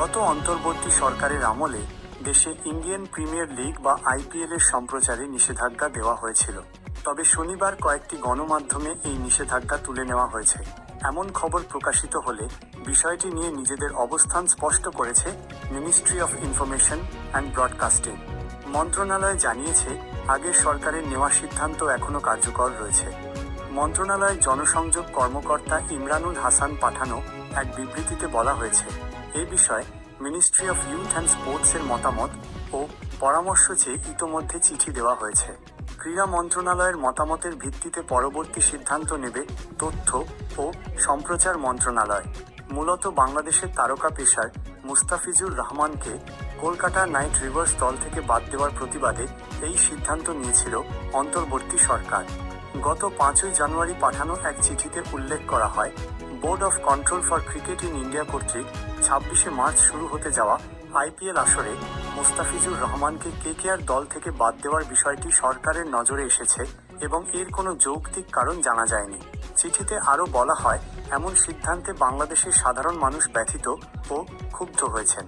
গত অন্তর্বর্তী সরকারের আমলে দেশে ইন্ডিয়ান প্রিমিয়ার লিগ বা আইপিএল এর সম্প্রচারে নিষেধাজ্ঞা দেওয়া হয়েছিল। তবে শনিবার কয়েকটি গণমাধ্যমে এই নিষেধাজ্ঞা তুলে নেওয়া হয়েছে। এমন খবর প্রকাশিত হলে বিষয়টি নিয়ে নিজেদের অবস্থান স্পষ্ট করেছে ministry of information and broadcasting. মন্ত্রণালয় জানিয়েছে, আগের সরকারের নেওয়া সিদ্ধান্ত এখনও কার্যকর রয়েছে। মন্ত্রণালয়ের জনসংযোগ কর্মকর্তা ইমরানুল হাসান পাঠানো এক বিবৃতিতে বলা হয়েছে, এ বিষয়ে মিনিস্ট্রি অফ ইউথ অ্যান্ড স্পোর্টসের মতামত ও পরামর্শ চেয়ে ইতোমধ্যে চিঠি দেওয়া হয়েছে। ক্রীড়া মন্ত্রণালয়ের মতামতের ভিত্তিতে পরবর্তী সিদ্ধান্ত নেবে তথ্য ও সম্প্রচার মন্ত্রণালয়। মূলত বাংলাদেশের তারকা পেসার মুস্তাফিজুর রহমানকে কলকাতা নাইট রাইডার্স দল থেকে বাদ দেওয়ার প্রতিবাদে এই সিদ্ধান্ত নিয়েছিল অন্তর্বর্তী সরকার। গত 5 জানুয়ারি পাঠানো এক চিঠিতে উল্লেখ করা হয়, board of control for cricket in India কর্তৃক 26 মার্চ শুরু হতে যাওয়া আইপিএল আসরে মুস্তাফিজুর রহমানকে কেকেআর দল থেকে বাদ দেওয়ার বিষয়টি সরকারের নজরে এসেছে এবং এর কোনো যৌক্তিক কারণ জানা যায়নি। চিঠিতে আরও বলা হয়, এমন সিদ্ধান্তে বাংলাদেশের সাধারণ মানুষ ব্যথিত ও ক্ষুব্ধ হয়েছেন।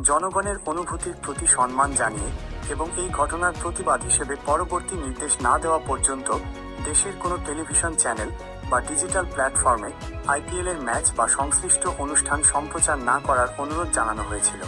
জনগণের অনুভূতির প্রতি সম্মান জানিয়ে এবং এই ঘটনার প্রতিবাদ হিসেবে পরবর্তী নির্দেশ না দেওয়া পর্যন্ত দেশের কোনো টেলিভিশন চ্যানেল বা ডিজিটাল প্ল্যাটফর্মে আইপিএল এর ম্যাচ বা সংশ্লিষ্ট অনুষ্ঠান সম্প্রচার না করার অনুরোধ জানানো হয়েছিল।